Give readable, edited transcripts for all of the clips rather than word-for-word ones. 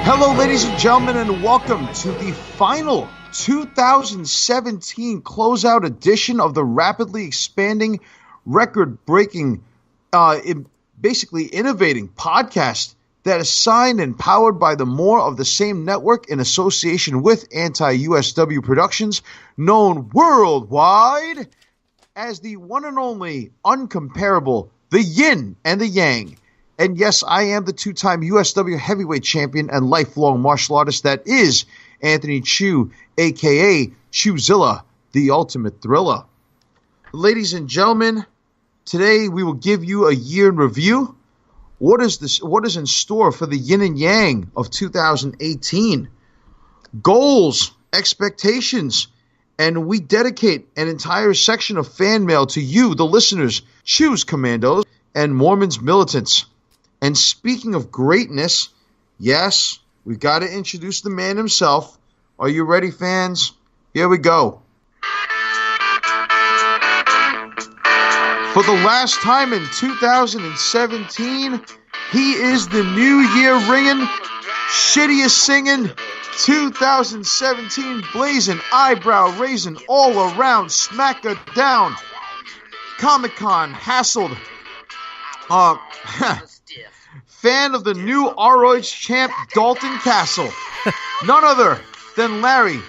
Hello, ladies and gentlemen, and welcome to the final 2017 closeout edition of the rapidly expanding, record-breaking, basically innovating podcast that is signed and powered by the More of the Same Network in association with Anti-USW Productions, known worldwide as the one and only, uncomparable, the Yin and The Yang. And yes, I am the two-time USW heavyweight champion and lifelong martial artist that is Anthony Chu, a.k.a. Chuzilla, the ultimate thriller. Ladies and gentlemen, today we will give you a year in review. What is in store for the Yin and Yang of 2018? Goals, expectations, and we dedicate an entire section of fan mail to you, the listeners, Chu's Commandos, and Mormon's militants. And speaking of greatness, yes, we've got to introduce the man himself. Are you ready, fans? Here we go. For the last time in 2017, he is the New Year ringing, shittiest singing, 2017 blazing, eyebrow raising, all around, smacker down, Comic-Con hassled, fan of the new ROH champ Dalton Castle. None other than Larry.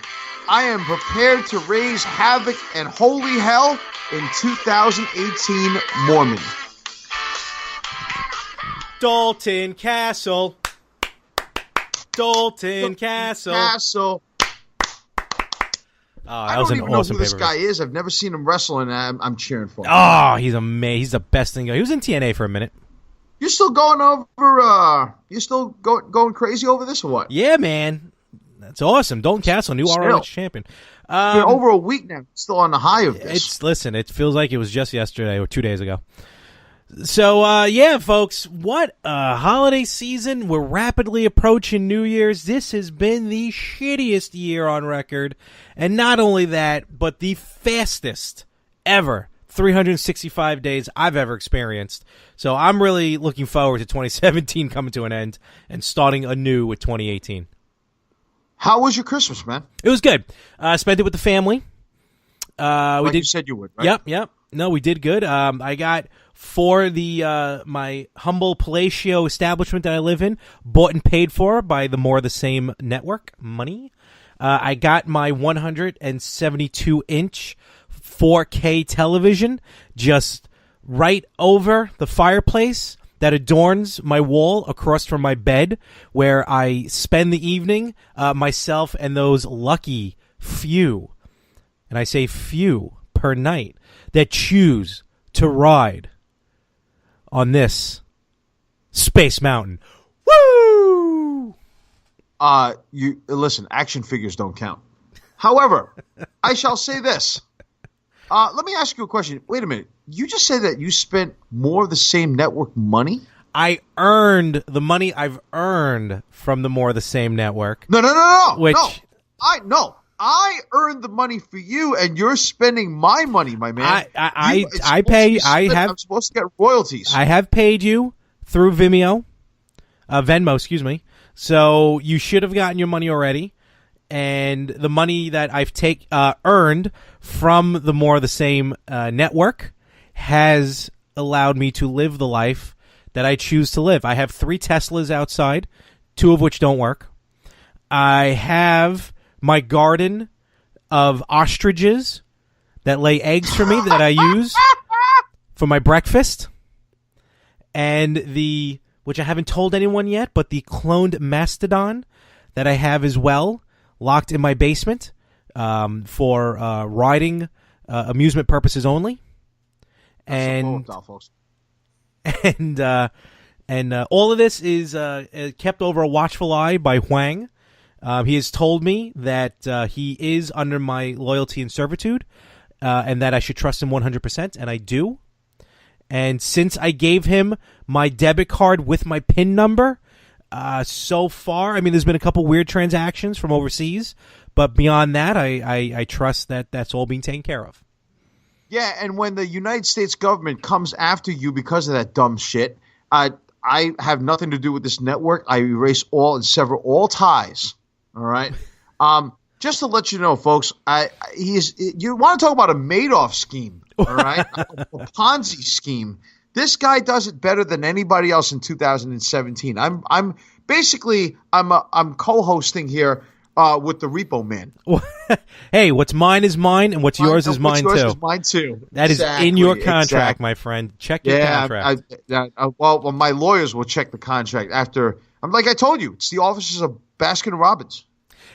I am prepared to raise havoc and holy hell in 2018 Mormon. Dalton Castle. Dalton Castle. Castle. I don't even know who this guy is. I've never seen him wrestle, and I'm cheering for him. Oh, he's amazing. He's the best thing. He was in TNA for a minute. You're still going over, going crazy over this or what? Yeah, man. That's awesome. Dalton Castle, new ROH champion. Over a week now, still on the high of this. Listen, it feels like it was just yesterday or 2 days ago. So, yeah, folks, what a holiday season. We're rapidly approaching New Year's. This has been the shittiest year on record. And not only that, but the fastest ever 365 days I've ever experienced. So I'm really looking forward to 2017 coming to an end and starting anew with 2018. How was your Christmas, man? It was good. Spent it with the family. You said you would, right? Yep. No, we did good. I got for the my humble palatial establishment that I live in, bought and paid for by the More of the Same Network money. I got my 172-inch 4K television just right over the fireplace that adorns my wall across from my bed, where I spend the evening, myself and those lucky few, and I say few per night, that choose to ride on this Space Mountain. Woo! You listen, action figures don't count. However, I shall say this. Let me ask you a question. Wait a minute. You just said that you spent More of the Same Network money? I earned the money I've earned from the More of the Same Network. No. Which I earned the money for you, and you're spending my money, my man. I'm supposed to get royalties. I have paid you through Venmo, excuse me. So you should have gotten your money already. And the money that I've earned from the More of the Same network has allowed me to live the life that I choose to live. I have 3 Teslas outside, 2 of which don't work. I have my garden of ostriches that lay eggs for me that I use for my breakfast. And which I haven't told anyone yet, but the cloned mastodon that I have as well, locked in my basement for riding amusement purposes only. And all of this is kept over a watchful eye by Huang. He has told me that he is under my loyalty and servitude, and that I should trust him 100%, and I do. And since I gave him my debit card with my PIN number, so far, I mean, there's been a couple weird transactions from overseas, But beyond that, I trust that that's all being taken care of. Yeah, and when the United States government comes after you because of that dumb shit, I have nothing to do with this network. I erase all and sever all ties. All right. Just to let you know, folks, you want to talk about a Madoff scheme, all right? A Ponzi scheme. This guy does it better than anybody else in 2017. I'm co-hosting here with the Repo Man. Hey, what's mine is mine, and what's yours is mine too. Is mine too. That is in your contract, my friend. Check your contract. Well, my lawyers will check the contract after. Like I told you, it's the offices of Baskin Robbins.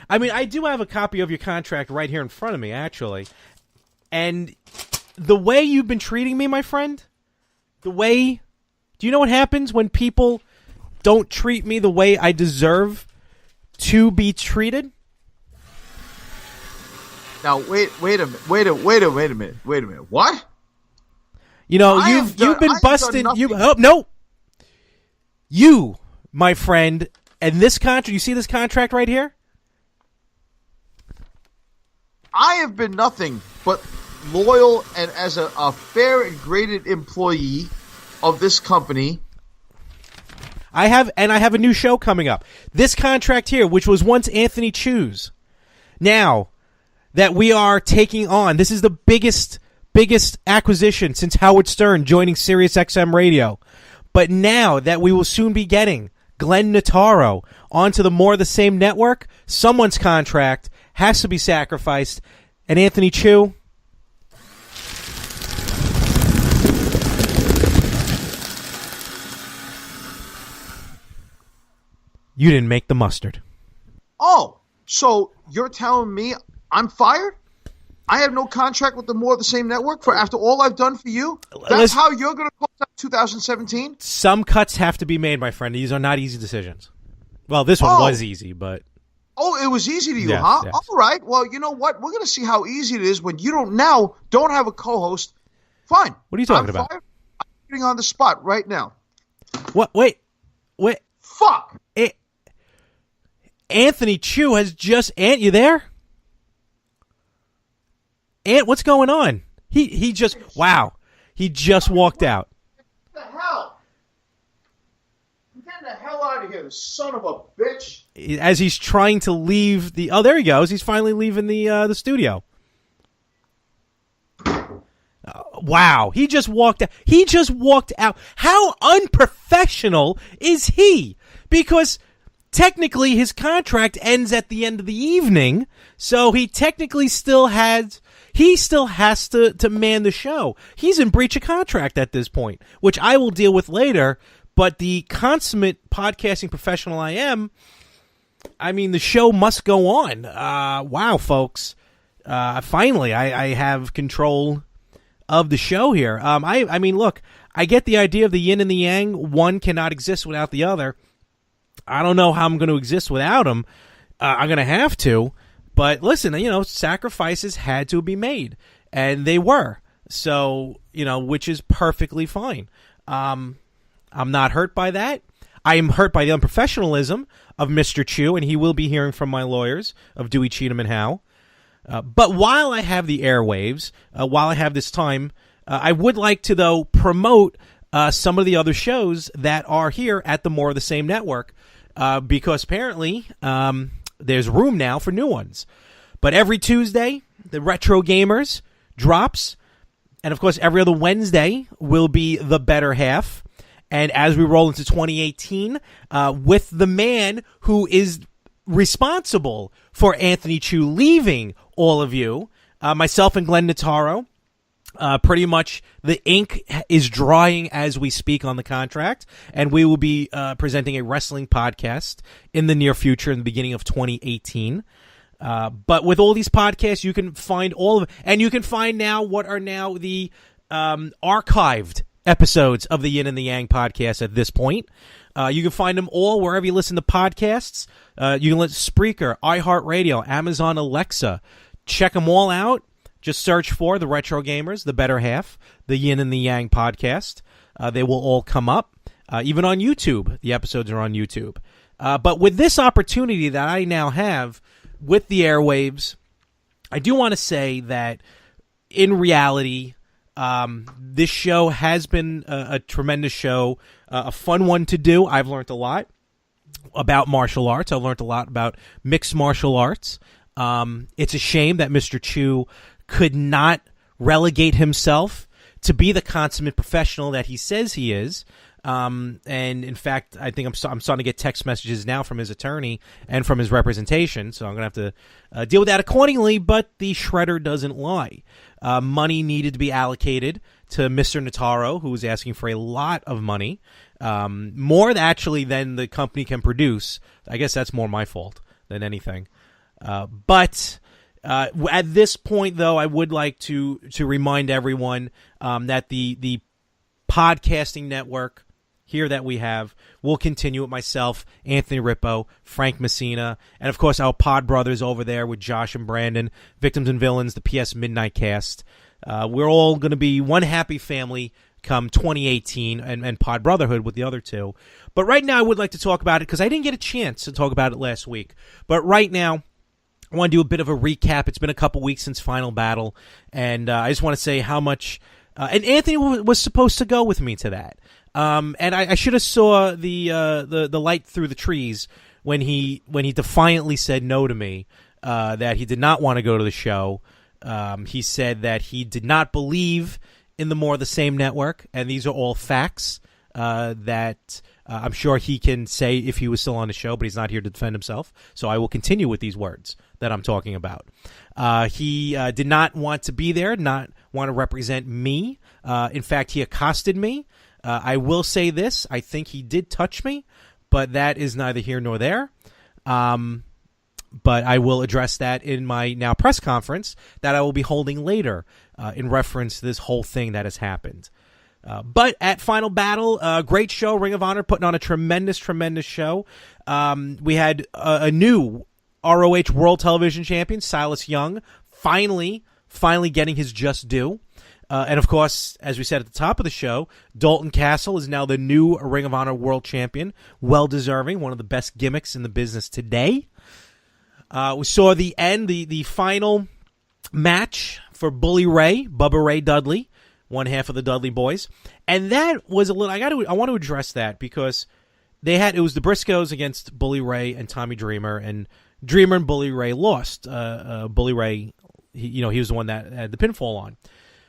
I mean, I do have a copy of your contract right here in front of me, actually. And the way you've been treating me, my friend, do you know what happens when people don't treat me the way I deserve to be treated? Now, wait a minute. What? You know, you've been busting. You, my friend, and this contract. You see this contract right here? I have been nothing but loyal and as a fair and graded employee of this company. I have a new show coming up. This contract here, which was once Anthony Chu's, now that we are taking on, this is the biggest acquisition since Howard Stern joining SiriusXM Radio. But now that we will soon be getting Glenn Notaro onto the More of the Same network, someone's contract has to be sacrificed. And Anthony Chu, you didn't make the mustard. Oh, so you're telling me I'm fired? I have no contract with the More of the Same network for after all I've done for you? That's how you're going to close out 2017? Some cuts have to be made, my friend. These are not easy decisions. Well, this one was easy, but... Oh, it was easy to you, yes, huh? Yes. All right. Well, you know what? We're going to see how easy it is when you don't have a co-host. Fine. What are you talking about? I'm putting on the spot right now. What? Wait. Fuck. Anthony Chu has just... Ant, you there? Ant, what's going on? He just... Wow. He just walked out. What the hell? I'm getting the hell out of here, the son of a bitch. As he's trying to leave the... Oh, there he goes. He's finally leaving the studio. Wow. He just walked out. How unprofessional is he? Because technically his contract ends at the end of the evening, so he technically still has to man the show. He's in breach of contract at this point, which I will deal with later, but the consummate podcasting professional I am, I mean, the show must go on. Wow, folks. Finally, I have control of the show here. I mean, look, I get the idea of the yin and the yang. One cannot exist without the other. I don't know how I'm going to exist without them. I'm going to have to. But listen, sacrifices had to be made. And they were. So, which is perfectly fine. I'm not hurt by that. I am hurt by the unprofessionalism of Mr. Chu, and he will be hearing from my lawyers of Dewey, Cheatham, and Howe. But while I have the airwaves, while I have this time, I would like to, though, promote some of the other shows that are here at the More of the Same network, because apparently there's room now for new ones. But every Tuesday, the Retro Gamers drops, and of course every other Wednesday will be The Better Half. And as we roll into 2018, with the man who is responsible for Anthony Chu leaving all of you, myself and Glenn Notaro, pretty much the ink is drying as we speak on the contract, and we will be presenting a wrestling podcast in the near future, in the beginning of 2018. But with all these podcasts, you can find all of, and you can find now what are now the archived episodes of the Yin and the Yang podcast at this point. You can find them all wherever you listen to podcasts. You can listen to Spreaker, iHeartRadio, Amazon Alexa. Check them all out. Just search for The Retro Gamers, The Better Half, the Yin and the Yang podcast. They will all come up. Even on YouTube. The episodes are on YouTube. But with this opportunity that I now have, with the airwaves, I do want to say that in reality, this show has been a tremendous show, a fun one to do. I've learned a lot about martial arts. I've learned a lot about mixed martial arts. It's a shame that Mr. Chu could not relegate himself to be the consummate professional that he says he is. And in fact, I think I'm starting to get text messages now from his attorney and from his representation, so I'm going to have to deal with that accordingly, but the shredder doesn't lie. Money needed to be allocated to Mr. Notaro, who was asking for a lot of money, more actually than the company can produce. I guess that's more my fault than anything. But at this point, though, I would like to remind everyone that the podcasting network here that we have will continue with myself, Anthony Rippo, Frank Messina, and of course our pod brothers over there with Josh and Brandon, Victims and Villains, the PS Midnight Cast. We're all going to be one happy family come 2018 and Pod Brotherhood with the other two. But right now I would like to talk about it because I didn't get a chance to talk about it last week. But right now I want to do a bit of a recap. It's been a couple weeks since Final Battle, and I just want to say how much... and Anthony was supposed to go with me to that. And I should have saw the light through the trees when he defiantly said no to me, that he did not want to go to the show. He said that he did not believe in the More of the Same network, and these are all facts that I'm sure he can say if he was still on the show, but he's not here to defend himself. So I will continue with these words that I'm talking about. He did not want to be there, not want to represent me. In fact, he accosted me. I will say this. I think he did touch me, but that is neither here nor there. But I will address that in my now press conference that I will be holding later in reference to this whole thing that has happened. But at Final Battle, great show. Ring of Honor putting on a tremendous, tremendous show. We had a new ROH World Television Champion, Silas Young, finally getting his just due. And, of course, as we said at the top of the show, Dalton Castle is now the new Ring of Honor World Champion. Well-deserving, one of the best gimmicks in the business today. We saw the final match for Bully Ray, Bubba Ray Dudley, one half of the Dudley Boys. And that was a little... I want to address that because it was the Briscoes against Bully Ray and Tommy Dreamer, and Dreamer and Bully Ray lost. Bully Ray, he was the one that had the pinfall on.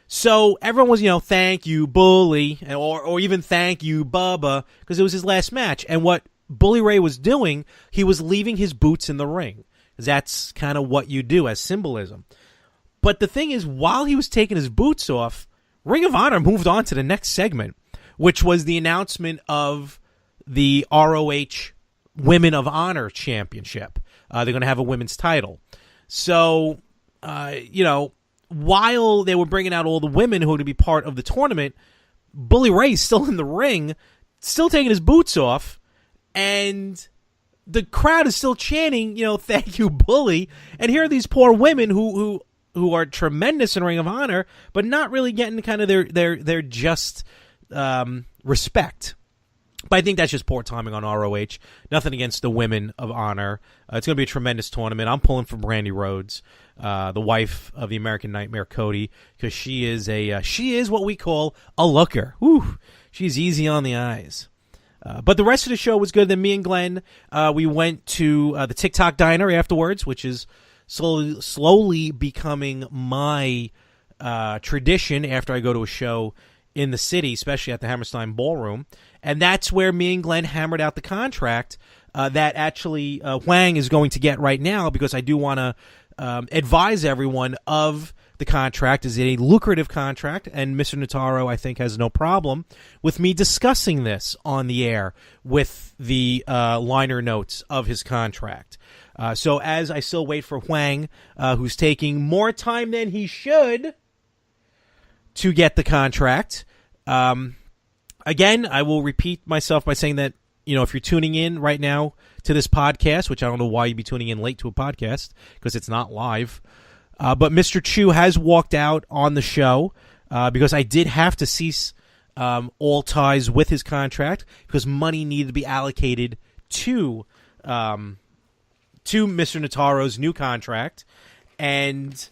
So everyone was, thank you, Bully, or even thank you, Bubba, because it was his last match. And what Bully Ray was doing, he was leaving his boots in the ring. That's kind of what you do as symbolism. But the thing is, while he was taking his boots off, Ring of Honor moved on to the next segment, which was the announcement of the ROH Women of Honor Championship. They're going to have a women's title. So, while they were bringing out all the women who were to be part of the tournament, Bully Ray's still in the ring, still taking his boots off, and the crowd is still chanting, thank you, Bully. And here are these poor women who are tremendous in Ring of Honor, but not really getting kind of their just respect. But I think that's just poor timing on ROH. Nothing against the Women of Honor. It's going to be a tremendous tournament. I'm pulling for Brandy Rhodes, the wife of the American Nightmare Cody, because she is what we call a looker. Whew, she's easy on the eyes. But the rest of the show was good. Then me and Glenn, we went to the TikTok Diner afterwards, which is slowly becoming my tradition after I go to a show in the city, especially at the Hammerstein Ballroom. And that's where me and Glenn hammered out the contract that actually Huang is going to get right now, because I do want to advise everyone of the contract. Is a lucrative contract, and Mr. Notaro, I think, has no problem with me discussing this on the air with the liner notes of his contract. So as I still wait for Huang, who's taking more time than he should to get the contract, again, I will repeat myself by saying that, if you're tuning in right now to this podcast, which I don't know why you'd be tuning in late to a podcast, because it's not live, but Mr. Chu has walked out on the show because I did have to cease all ties with his contract because money needed to be allocated to to Mr. Notaro's new contract, and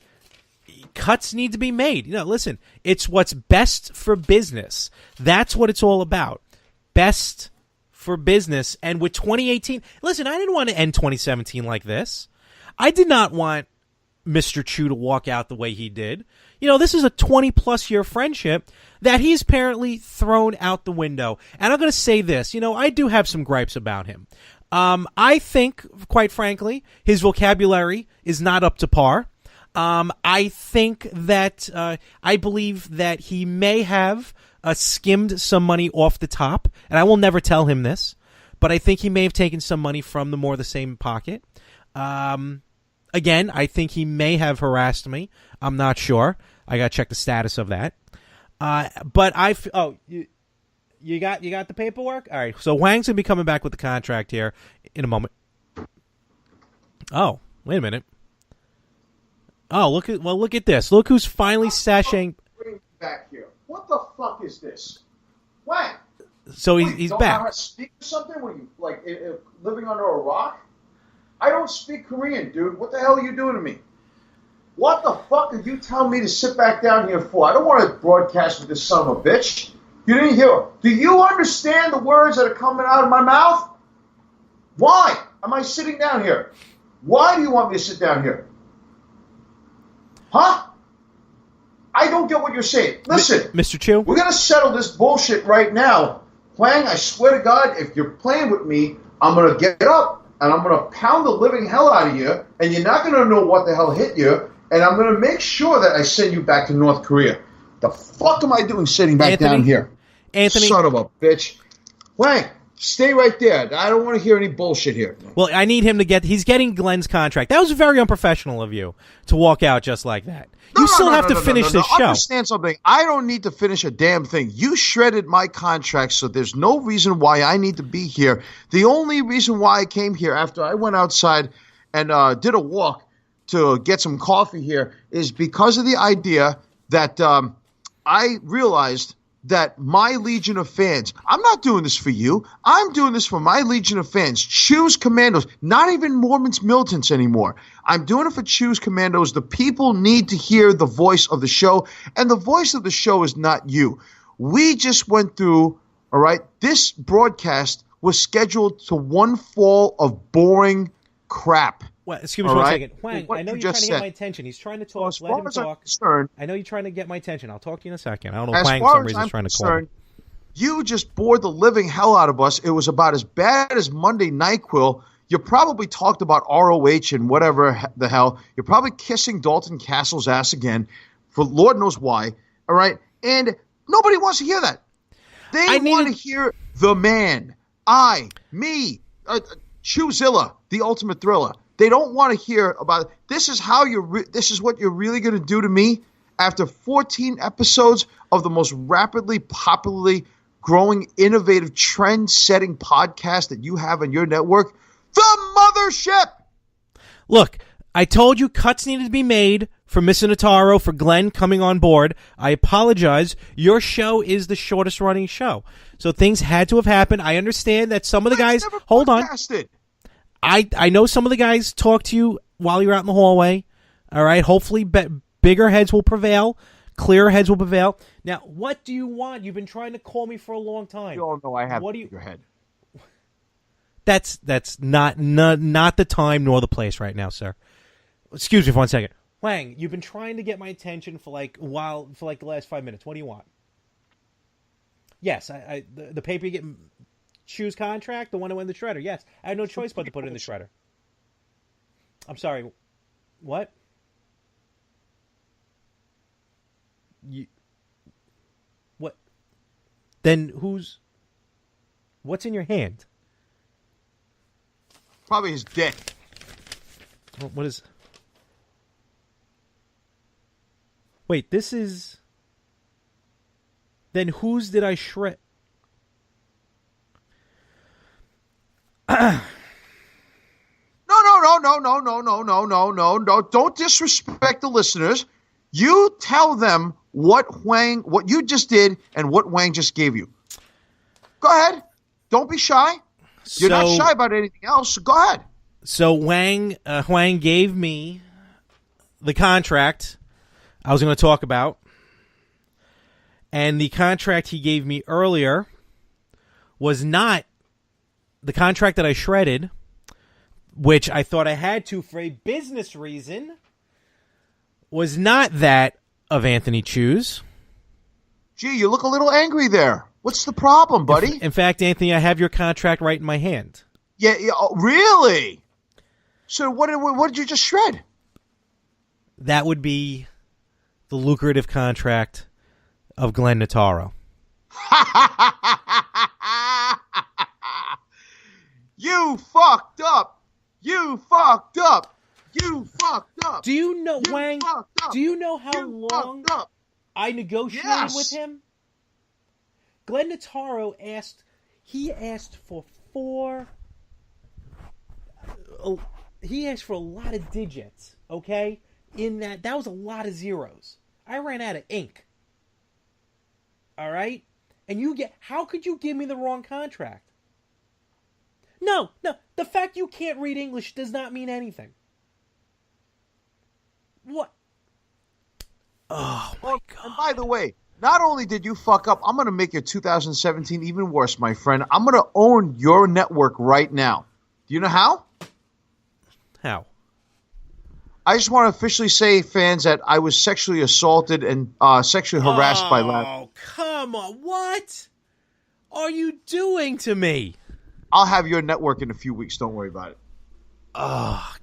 cuts need to be made. Listen, it's what's best for business. That's what it's all about. Best for business. And with 2018, listen, I didn't want to end 2017 like this. I did not want Mr. Chu to walk out the way he did. This is a 20-plus year friendship that he's apparently thrown out the window. And I'm going to say this. I do have some gripes about him. I think, quite frankly, his vocabulary is not up to par. I think that I believe that he may have skimmed some money off the top, and I will never tell him this, but I think he may have taken some money from the more the same pocket. Again, I think he may have harassed me. I'm not sure. I got to check the status of that. But you got the paperwork? All right. So Wang's going to be coming back with the contract here in a moment. Oh, wait a minute. Oh, look at this. Look who's finally sashaying back here. What the fuck is this? Wang. So he's don't back. Know how to speak something? Were you living under a rock? I don't speak Korean, dude. What the hell are you doing to me? What the fuck are you telling me to sit back down here for? I don't want to broadcast with this son of a bitch. You didn't hear. Do you understand the words that are coming out of my mouth? Why am I sitting down here? Why do you want me to sit down here? Huh? I don't get what you're saying. Listen, Mr. Chu, we're going to settle this bullshit right now. Wang, I swear to God, if you're playing with me, I'm going to get up and I'm going to pound the living hell out of you, and you're not going to know what the hell hit you, and I'm going to make sure that I send you back to North Korea. The fuck am I doing sitting back down here? Anthony. Son of a bitch. Wang, stay right there. I don't want to hear any bullshit here. Well, I need him to he's getting Glenn's contract. That was very unprofessional of you to walk out just like that. You still have to finish this show. Understand something. I don't need to finish a damn thing. You shredded my contract, so there's no reason why I need to be here. The only reason why I came here after I went outside and did a walk to get some coffee here is because of the idea that I realized that my legion of fans, I'm not doing this for you. I'm doing this for my legion of fans. Choose Commandos, not even Mormons militants anymore. I'm doing it for Choose Commandos. The people need to hear the voice of the show, and the voice of the show is not you. We just went through, all right, this broadcast was scheduled to one fall of boring crap. Well, excuse me for 1 second. Wang, I know you're trying to get my attention. He's trying to talk. As far as I'm concerned, I know you're trying to get my attention. I'll talk to you in a second. I don't know if Wang for some reason is trying to call me. You just bored the living hell out of us. It was about as bad as Monday NyQuil. You probably talked about ROH and whatever the hell. You're probably kissing Dalton Castle's ass again for Lord knows why. All right? And nobody wants to hear that. They want to hear the man. Chuzilla, the ultimate thriller. They don't want to hear about it. This is how this is what you're really going to do to me after 14 episodes of the most rapidly, popularly growing, innovative, trend-setting podcast that you have on your network, the Mothership. Look, I told you cuts needed to be made for Mr. Notaro, for Glenn coming on board. I apologize. Your show is the shortest running show. So things had to have happened. I understand that some of the guys... Hold on. I know some of the guys talked to you while you were out in the hallway. All right. Hopefully bigger heads will prevail. Clearer heads will prevail. Now, what do you want? You've been trying to call me for a long time. You all know I have a bigger head. That's not the time nor the place right now, sir. Excuse me for 1 second. Wang, you've been trying to get my attention for the last 5 minutes. What do you want? Yes, the paper you get... Choose contract, the one that went in the shredder. Yes, I had no choice but to put it in the shredder. I'm sorry. What? What? Then what's in your hand? Probably his dick. What is... Wait, this is... Then whose did I shred... No. Don't disrespect the listeners. You tell them what you just did and what Wang just gave you. Go ahead. Don't be shy. You're not shy about anything else. So go ahead. So Huang gave me the contract I was going to talk about, and the contract he gave me earlier was not the contract that I shredded, which I thought I had to for a business reason, was not that of Anthony Chu's. Gee, you look a little angry there. What's the problem, buddy? In fact, Anthony, I have your contract right in my hand. Yeah, really? So what did you just shred? That would be the lucrative contract of Glenn Notaro. You fucked up. You fucked up. You fucked up. Do you know, You Wang? fucked up. Do you know how You long fucked up. I negotiated Yes. with him? Glenn Notaro asked for he asked for a lot of digits, okay? In that was a lot of zeros. I ran out of ink. All right? And how could you give me the wrong contract? No, the fact you can't read English does not mean anything. What? Oh, my God. And by the way, not only did you fuck up, I'm going to make your 2017 even worse, my friend. I'm going to own your network right now. Do you know how? How? I just want to officially say, fans, that I was sexually assaulted and sexually harassed by Larry. Oh, come on. What are you doing to me? I'll have your network in a few weeks. Don't worry about it. Oh,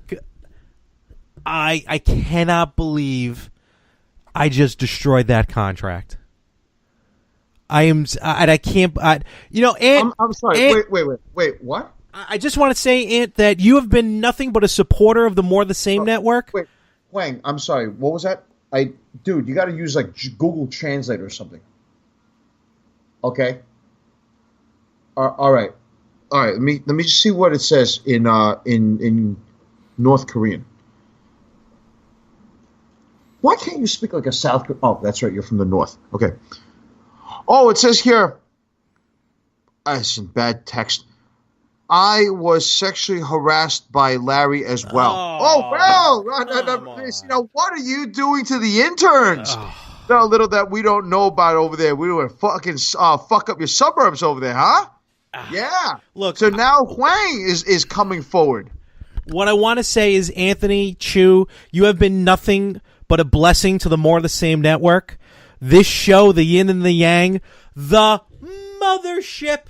I cannot believe I just destroyed that contract. I can't. Ant. I'm sorry. Ant, Wait. What? I just want to say, Ant, that you have been nothing but a supporter of the More the Same network. Wait, Wang. I'm sorry. What was that? Dude, you got to use like Google Translate or something. Okay. All right. Let me just see what it says in North Korean. Why can't you speak like a South Korean? Oh, that's right. You're from the North. Okay. Oh, it says here. It's in bad text. I was sexually harassed by Larry as well. What are you doing to the interns? That little that we don't know about over there. We would fucking fuck up your suburbs over there, huh? Yeah. Look. So now Huang is coming forward. What I want to say is, Anthony Chu, you have been nothing but a blessing to the More of the Same network. This show, the Yin and the Yang, the mothership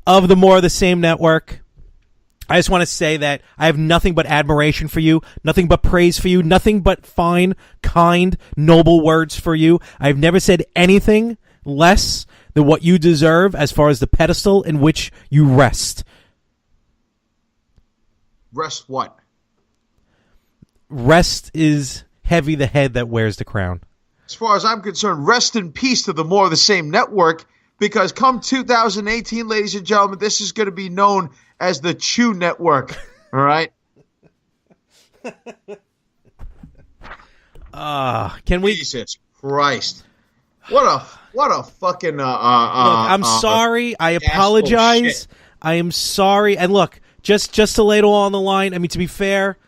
of the More of the Same network. I just want to say that I have nothing but admiration for you, nothing but praise for you, nothing but fine, kind, noble words for you. I've never said anything less than what you deserve as far as the pedestal in which you rest. Rest what? Rest is heavy the head that wears the crown. As far as I'm concerned, rest in peace to the More of the Same network, because come 2018, ladies and gentlemen, this is going to be known as the Chew Network. All right? Can we? Jesus Christ. What a fucking Look, I'm sorry. I apologize. I am sorry. And look, just to lay it all on the line, I mean, to be fair,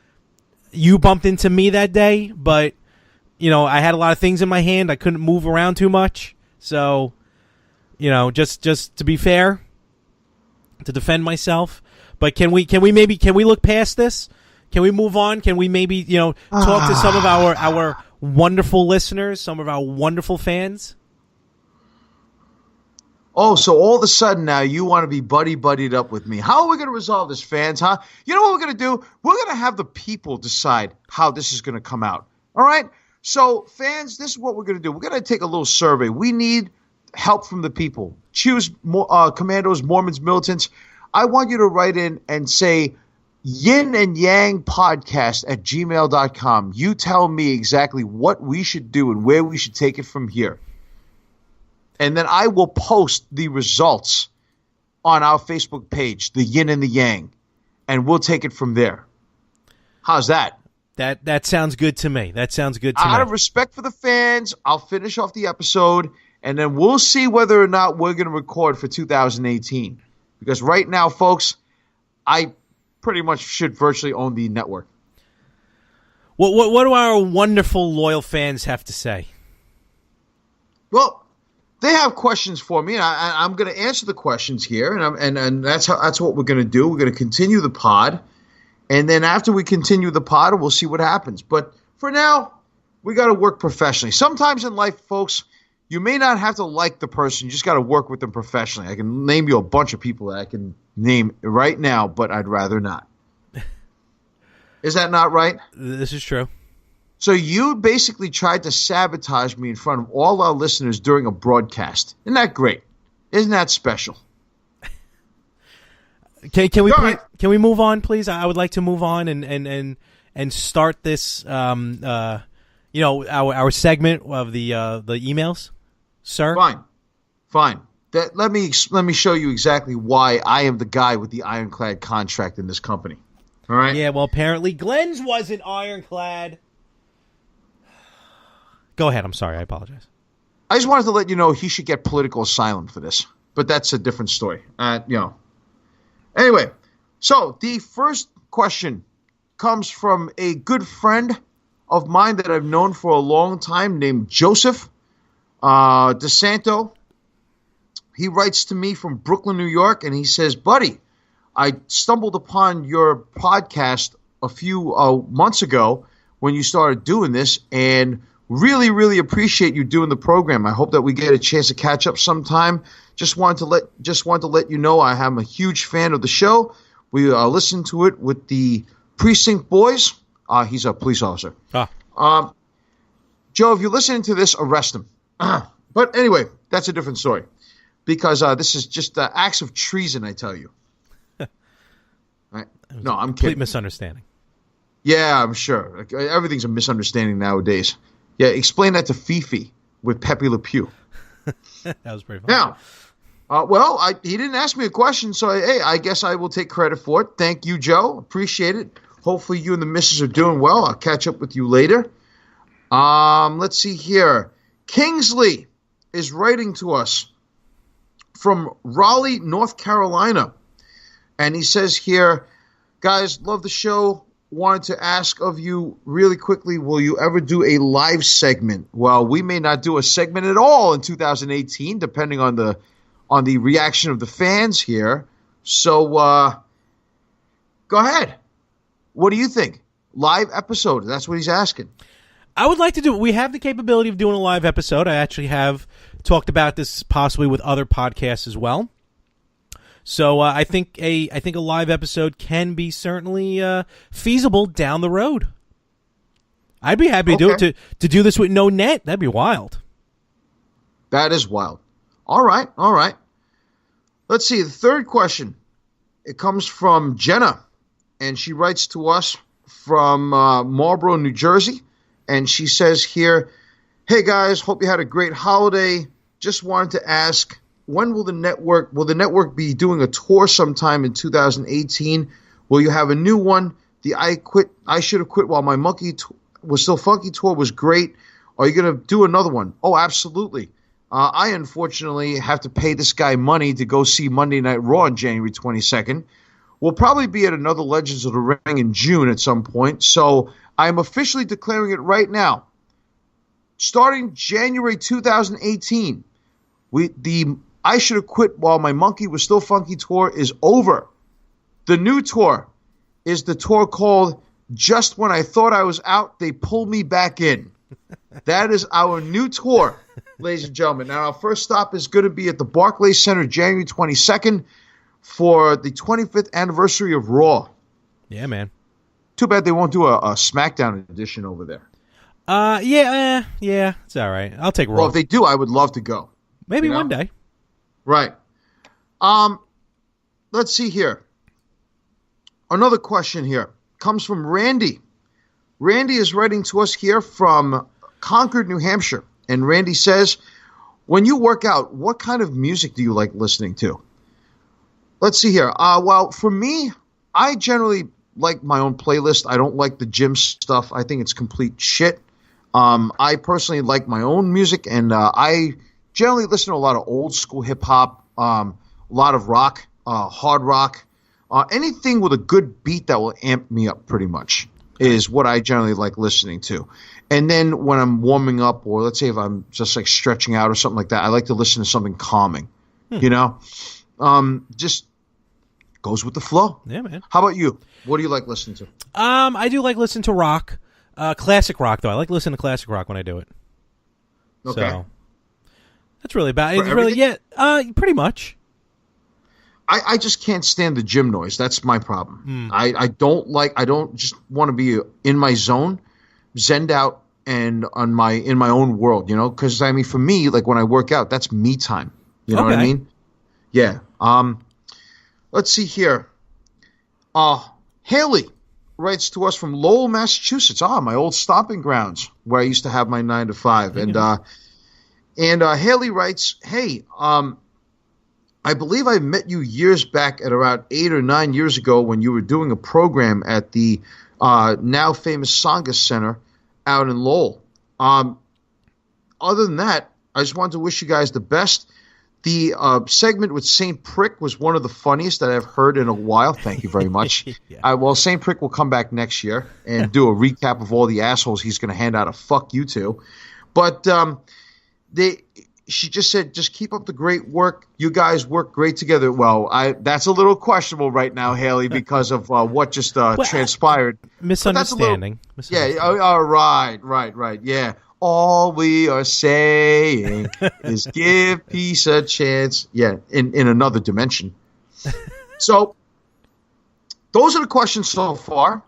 you bumped into me that day, but I had a lot of things in my hand. I couldn't move around too much. So, just to be fair, to defend myself. But can we look past this? Can we move on? Can we maybe, talk to some of our wonderful listeners, some of our wonderful fans? Oh, so all of a sudden now you want to be buddied up with me. How are we going to resolve this, fans, huh? You know what we're going to do? We're going to have the people decide how this is going to come out. All right? So, fans, this is what we're going to do. We're going to take a little survey. We need help from the people. Choose commandos, Mormons, militants. I want you to write in and say Yin and Yang Podcast at gmail.com. You tell me exactly what we should do and where we should take it from here. And then I will post the results on our Facebook page, the Yin and the Yang, and we'll take it from there. How's that? That sounds good to me. Out of respect for the fans, I'll finish off the episode, and then we'll see whether or not we're going to record for 2018. Because right now, folks, I pretty much should virtually own the network. What do our wonderful loyal fans have to say? Well, they have questions for me, and I'm going to answer the questions here, and that's what we're going to do. We're going to continue the pod, and then after we continue the pod, we'll see what happens. But for now, we got to work professionally. Sometimes in life, folks, you may not have to like the person. You just got to work with them professionally. I can name you a bunch of people that I can name right now, but I'd rather not. Is that not right? This is true. So you basically tried to sabotage me in front of all our listeners during a broadcast. Isn't that great? Isn't that special? Can we move on, please? I would like to move on and start this our segment of the emails, sir. Fine. Let me show you exactly why I am the guy with the ironclad contract in this company. All right. Yeah. Well, apparently Glenn's wasn't ironclad. Go ahead. I'm sorry. I apologize. I just wanted to let you know he should get political asylum for this, but that's a different story. Anyway, so the first question comes from a good friend of mine that I've known for a long time named Joseph DeSanto. He writes to me from Brooklyn, New York, and he says, buddy, I stumbled upon your podcast a few months ago when you started doing this, and really, really appreciate you doing the program. I hope that we get a chance to catch up sometime. Just want to let you know I am a huge fan of the show. We listen to it with the precinct boys. He's a police officer. Joe, if you're listening to this, arrest him. But anyway, that's a different story, because this is just acts of treason, I tell you. Right? No, I'm kidding. Complete misunderstanding. Yeah, I'm sure. Everything's a misunderstanding nowadays. Yeah, explain that to Fifi with Pepe Le Pew. That was pretty funny. Now, he didn't ask me a question, so I guess I will take credit for it. Thank you, Joe. Appreciate it. Hopefully you and the missus are doing well. I'll catch up with you later. Let's see here. Kingsley is writing to us from Raleigh, North Carolina. And he says here, guys, love the show. Wanted to ask of you really quickly, will you ever do a live segment? Well, we may not do a segment at all in 2018, depending on the reaction of the fans here. So go ahead. What do you think? Live episode. That's what he's asking. I would like to do it. We have the capability of doing a live episode. I actually have talked about this possibly with other podcasts as well. So I think a live episode can be certainly feasible down the road. I'd be happy to do this with no net. That'd be wild. That is wild. All right. Let's see. The third question. It comes from Jenna, and she writes to us from Marlboro, New Jersey, and she says here, "Hey guys, hope you had a great holiday. Just wanted to ask." When will the network be doing a tour sometime in 2018? Will you have a new one? The I Should Have Quit While My Monkey Was Still Funky tour was great. Are you going to do another one? Oh, absolutely. I unfortunately have to pay this guy money to go see Monday Night Raw on January 22nd. We'll probably be at another Legends of the Ring in June at some point. So I'm officially declaring it right now. Starting January 2018, the I Should Have Quit While My Monkey Was Still Funky tour is over. The new tour is the tour called Just When I Thought I Was Out, They Pulled Me Back In. That is our new tour, ladies and gentlemen. Now, our first stop is going to be at the Barclays Center January 22nd for the 25th anniversary of Raw. Yeah, man. Too bad they won't do a SmackDown edition over there. Yeah, it's all right. I'll take Raw. Well, if they do, I would love to go. Maybe one day. Right. Let's see here. Another question here comes from Randy. Randy is writing to us here from Concord, New Hampshire. And Randy says, when you work out, what kind of music do you like listening to? Let's see here. Well, for me, I generally like my own playlist. I don't like the gym stuff. I think it's complete shit. I personally like my own music, and I generally listen to a lot of old school hip hop, a lot of rock, hard rock, Anything with a good beat that will amp me up pretty much is what I generally like listening to. And then when I'm warming up, or let's say if I'm just like stretching out or something like that, I like to listen to something calming, you know? Just goes with the flow. Yeah, man. How about you? What do you like listening to? I do like listening to rock. Classic rock, though. I like listening to classic rock when I do it. Okay. So, that's really bad. It's really, pretty much. I just can't stand the gym noise. That's my problem. I don't just want to be in my zone, zenned out and in my own world, you know? Because, I mean, for me, like when I work out, that's me time. You know what I mean? Yeah. Let's see here. Haley writes to us from Lowell, Massachusetts. My old stomping grounds where I used to have my 9 to 5. And Haley writes, hey, I believe I met you years back at around 8 or 9 years ago when you were doing a program at the now famous Sangha Center out in Lowell. Other than that, I just wanted to wish you guys the best. The segment with St. Prick was one of the funniest that I've heard in a while. Thank you very much. Well, St. Prick will come back next year and do a recap of all the assholes he's going to hand out a fuck you to. But she just said, just keep up the great work. You guys work great together. Well, that's a little questionable right now, Haley, because of what just transpired. Misunderstanding. Yeah, right. Yeah. All we are saying is give peace a chance. Yeah, in another dimension. So those are the questions so far.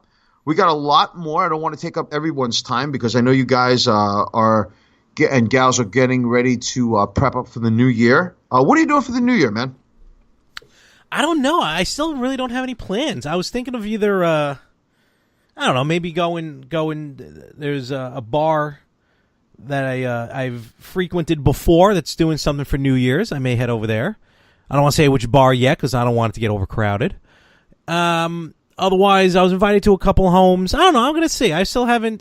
We got a lot more. I don't want to take up everyone's time because I know you guys and gals are getting ready to prep up for the new year. What are you doing for the new year, man? I don't know. I still really don't have any plans. I was thinking of either, I don't know, maybe going. There's a bar that I've frequented before that's doing something for New Year's. I may head over there. I don't want to say which bar yet because I don't want it to get overcrowded. Otherwise, I was invited to a couple homes. I don't know. I'm going to see. I still haven't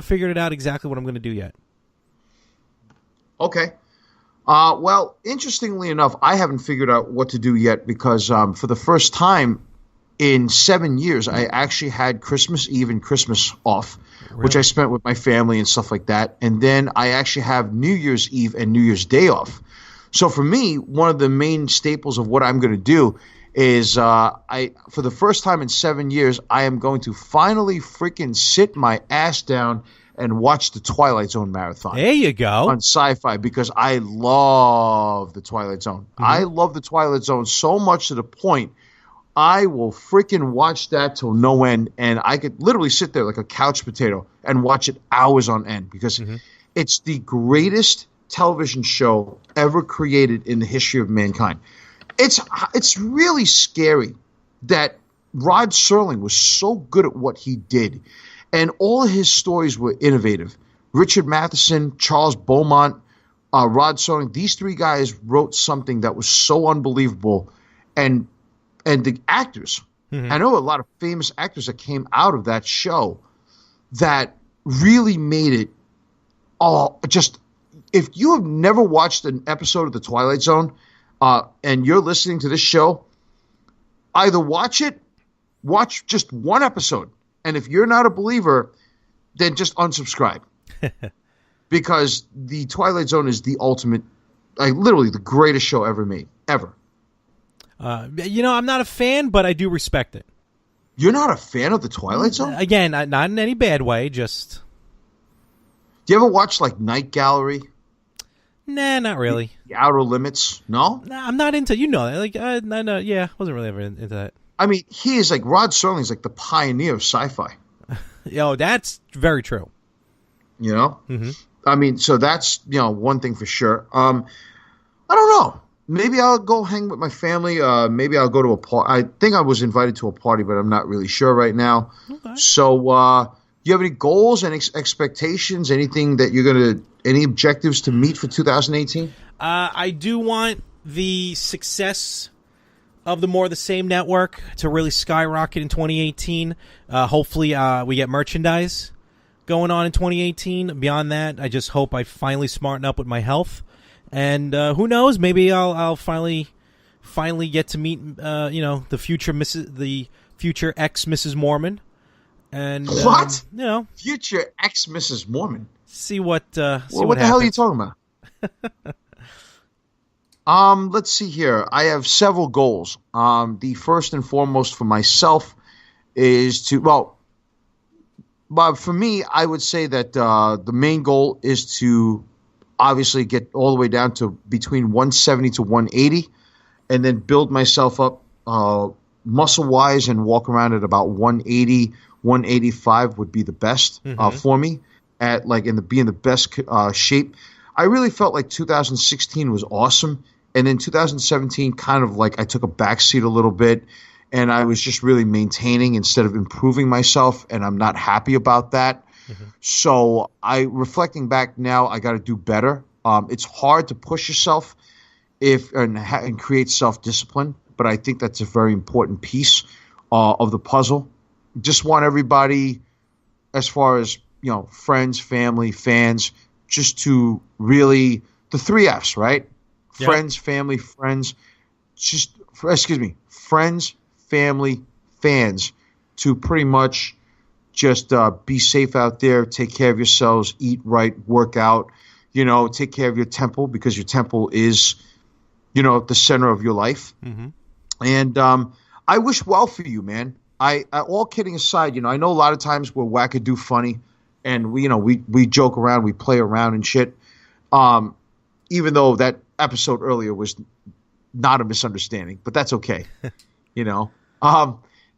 figured it out exactly what I'm going to do yet. Okay. Well, interestingly enough, I haven't figured out what to do yet because for the first time in 7 years, I actually had Christmas Eve and Christmas off, which I spent with my family and stuff like that. And then I actually have New Year's Eve and New Year's Day off. So for me, one of the main staples of what I'm going to do is for the first time in 7 years, I am going to finally freaking sit my ass down and watch the Twilight Zone marathon. There you go. On Sci-Fi because I love the Twilight Zone. Mm-hmm. I love the Twilight Zone so much to the point I will freaking watch that till no end, and I could literally sit there like a couch potato and watch it hours on end because it's the greatest television show ever created in the history of mankind. It's really scary that Rod Serling was so good at what he did, and all of his stories were innovative. Richard Matheson, Charles Beaumont, Rod Serling, these three guys wrote something that was so unbelievable, and the actors, I know a lot of famous actors that came out of that show that really made it just, if you have never watched an episode of The Twilight Zone and you're listening to this show, either watch just one episode, and if you're not a believer, then just unsubscribe. Because The Twilight Zone is the ultimate, literally the greatest show ever made, ever. I'm not a fan, but I do respect it. You're not a fan of The Twilight Zone? Again, not in any bad way, just... Do you ever watch, Night Gallery? Nah, not really. The Outer Limits? No? Nah, I'm not into... that. No, yeah, wasn't really ever into that. I mean, he is Rod Serling is the pioneer of sci-fi. Yo, that's very true. You know? Mm-hmm. I mean, so that's, one thing for sure. I don't know. Maybe I'll go hang with my family. Maybe I'll go to a party. I think I was invited to a party, but I'm not really sure right now. Okay. So, you have any goals and expectations? Anything that any objectives to meet for 2018? I do want the success of the More of the Same network to really skyrocket in 2018. Hopefully, we get merchandise going on in 2018. Beyond that, I just hope I finally smarten up with my health. And who knows? Maybe I'll finally finally get to meet, the future ex Mrs. Mormon, and what? Future ex Mrs. Mormon. See what. What the happens. hell are you talking about? Let's see here. I have several goals. The first and foremost for myself is to but for me, I would say that the main goal is to obviously get all the way down to between 170 to 180, and then build myself up muscle-wise and walk around at about 180, 185 would be the best for me at be in the best shape. I really felt like 2016 was awesome, and then 2017 kind of like I took a backseat a little bit. And I was just really maintaining instead of improving myself, and I'm not happy about that. So reflecting back now, I got to do better. It's hard to push yourself and create self-discipline, but I think that's a very important piece of the puzzle. Just want everybody, as far as friends, family, fans, just to really the 3 Fs, right? Yep. Friends, family, friends. Friends, family, fans, to pretty much just be safe out there, take care of yourselves, eat right, work out, take care of your temple, because your temple is, the center of your life. And I wish well for you, man. I all kidding aside, I know a lot of times we're wackadoo funny, and we joke around, we play around and shit. Even though that episode earlier was not a misunderstanding, but that's okay. No,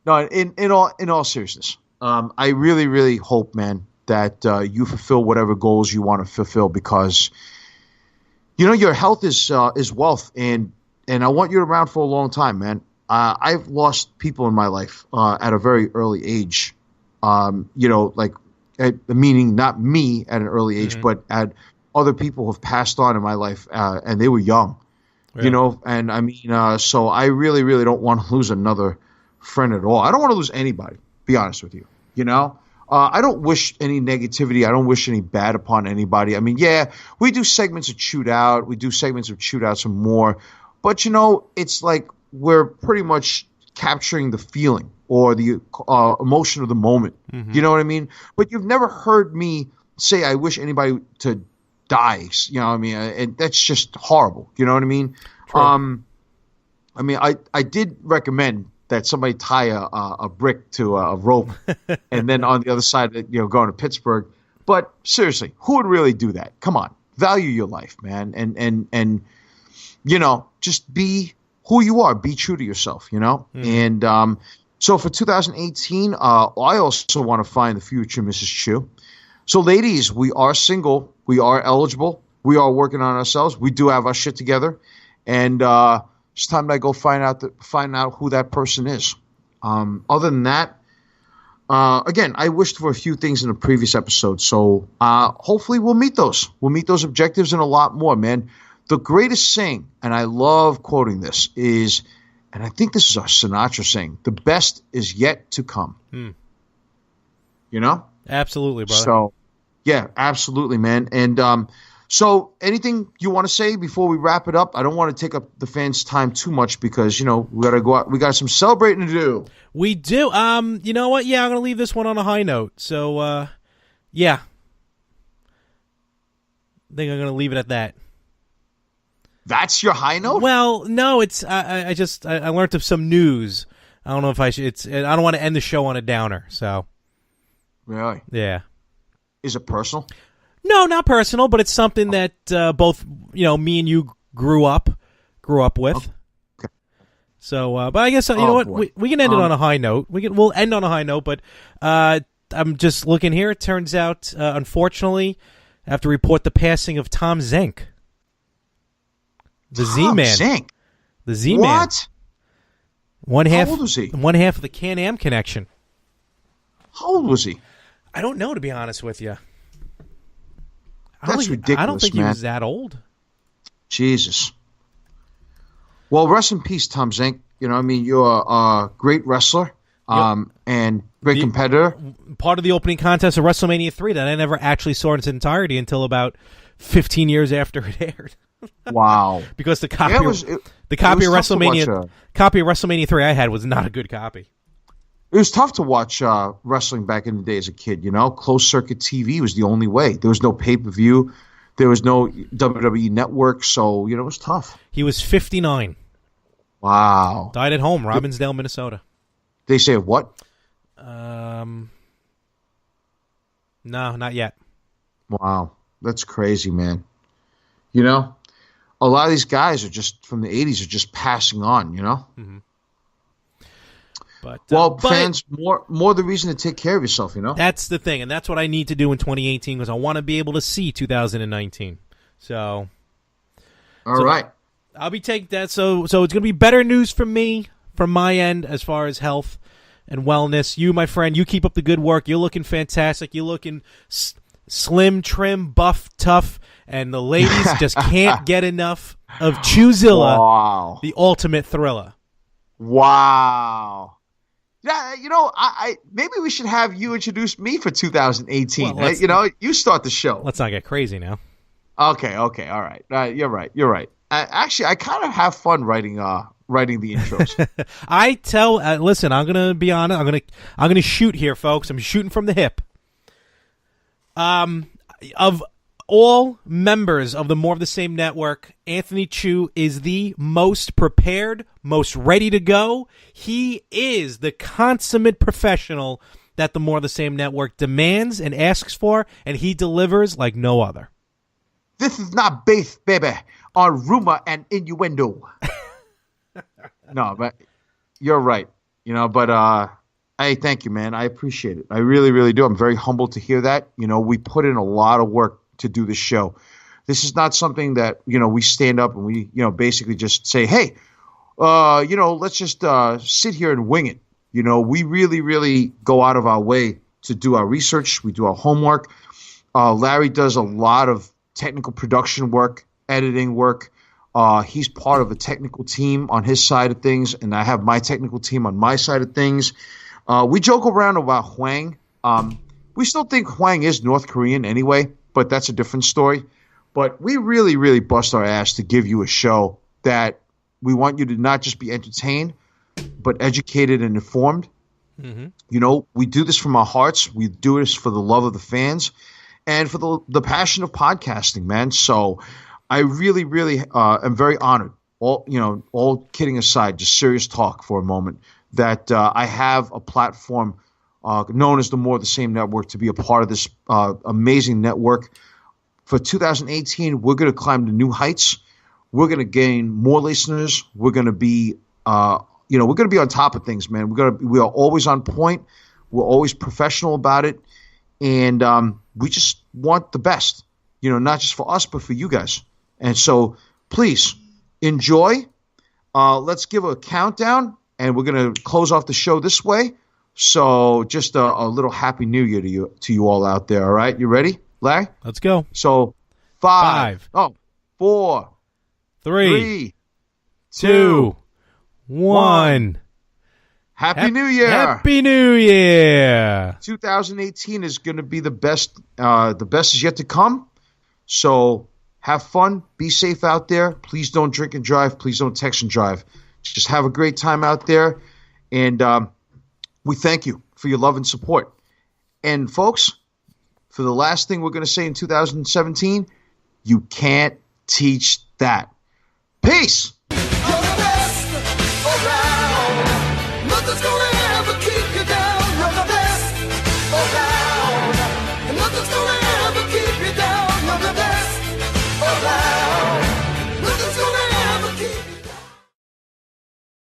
in all seriousness, I really, really hope, man, that you fulfill whatever goals you want to fulfill, because your health is wealth, and I want you around for a long time, man. I've lost people in my life at a very early age, meaning not me at an early age, but at other people who have passed on in my life, and they were young. Yeah. And I mean, so I really, really don't want to lose another friend at all. I don't want to lose anybody, be honest with you. I don't wish any negativity. I don't wish any bad upon anybody. I mean, yeah, we do segments of Chewed Out. We do segments of Chewed Out some more. But, it's like we're pretty much capturing the feeling or the emotion of the moment. You know what I mean? But you've never heard me say I wish anybody to dies, I mean, and that's just horrible. You know what I mean? True. I mean, I did recommend that somebody tie a brick to a rope, and then on the other side, going to Pittsburgh. But seriously, who would really do that? Come on, value your life, man, and just be who you are. Be true to yourself, And so for 2018, I also want to find the future Mrs. Chu. So, ladies, we are single. We are eligible. We are working on ourselves. We do have our shit together, and it's time that I go find out who that person is. Other than that, again, I wished for a few things in the previous episode, so hopefully we'll meet those. We'll meet those objectives and a lot more, man. The greatest saying, and I love quoting this, is, and I think this is our Sinatra saying, the best is yet to come. Absolutely, brother. So, yeah, absolutely, man. And so anything you want to say before we wrap it up? I don't want to take up the fans' time too much because, we got to go out. We got some celebrating to do. We do. You know what? Yeah, I'm going to leave this one on a high note. So, yeah. I think I'm going to leave it at that. That's your high note? Well, no, it's I learned of some news. I don't know if I should. I don't want to end the show on a downer. So. Really? Yeah. Is it personal? No, not personal, but it's something that both me and you grew up with. Okay. So, but I guess you know what, we can end it on a high note. We'll end on a high note, but I'm just looking here. It turns out, unfortunately, I have to report the passing of Tom Zenk, the Z-Man. The Z-Man. What? How old was he? One half of the Can-Am connection. How old was he? I don't know, to be honest with you. That's ridiculous, I don't think man. he was that old. Jesus. Well, rest in peace, Tom Zenk. You're a great wrestler and great competitor. Part of the opening contest of WrestleMania 3 that I never actually saw in its entirety until about 15 years after it aired. Wow. Because the copy, Yeah, the copy of tough to watch, WrestleMania 3 I had was not a good copy. It was tough to watch wrestling back in the day as a kid, you know? Closed circuit TV was the only way. There was no pay-per-view. There was no WWE Network, so, you know, it was tough. He was 59. Wow. Died at home, Robbinsdale, Minnesota. They say what? No, not yet. Wow. That's crazy, man. You know? A lot of these guys are just, from the 80s, are just passing on, you know? Mm-hmm. But fans, more the reason to take care of yourself, you know? That's the thing, and that's what I need to do in 2018 because I want to be able to see 2019. So, all right. I'll be taking that. So it's going to be better news from me, from my end, as far as health and wellness. You, my friend, you keep up the good work. You're looking fantastic. You're looking slim, trim, buff, tough, and the ladies just can't get enough of Chewzilla, wow. the ultimate thriller. Wow. Yeah, you know, I maybe we should have you introduce me for 2018. Well, you know, you start the show. Let's not get crazy now. Okay, all right. You're right. Actually, I kind of have fun writing the intros. Listen, I'm gonna be honest. I'm gonna shoot here, folks. I'm shooting from the hip. Of all members of the More of the Same network, Anthony Chu is the most prepared, most ready to go. He is the consummate professional that the More of the Same network demands and asks for, and he delivers like no other. This is not based, baby, on rumor and innuendo. No, but you're right. You know, but hey, thank you, man. I appreciate it. I really, really do. I'm very humbled to hear that. You know, we put in a lot of work to do this show. This is not something that, you know, we stand up and we, you know, basically just say, hey, you know, let's just sit here and wing it. You know, we really, really go out of our way to do our research. We do our homework. Larry does a lot of technical production work, editing work. He's part of a technical team on his side of things, and I have my technical team on my side of things. We joke around about Hwang. We still think Hwang is North Korean anyway, but that's a different story. But we really, really bust our ass to give you a show that we want you to not just be entertained, but educated and informed. Mm-hmm. You know, we do this from our hearts. We do this for the love of the fans and for the passion of podcasting, man. So I really, really am very honored. All kidding aside, just serious talk for a moment, that I have a platform known as the More of the Same Network to be a part of this amazing network. For 2018, we're going to climb to new heights. We're going to gain more listeners. We're going to be, we're going to be on top of things, man. We are always on point. We're always professional about it, and we just want the best. You know, not just for us, but for you guys. And so, please enjoy. Let's give a countdown, and we're going to close off the show this way. So, just a little Happy New Year to you all out there. All right, you ready, Larry? Let's go. So, 4, 3, 2, 1. Happy New Year! Happy New Year! 2018 is going to be the best. The best is yet to come. So have fun. Be safe out there. Please don't drink and drive. Please don't text and drive. Just have a great time out there. And we thank you for your love and support. And folks, for the last thing we're going to say in 2017, you can't teach that. Peace!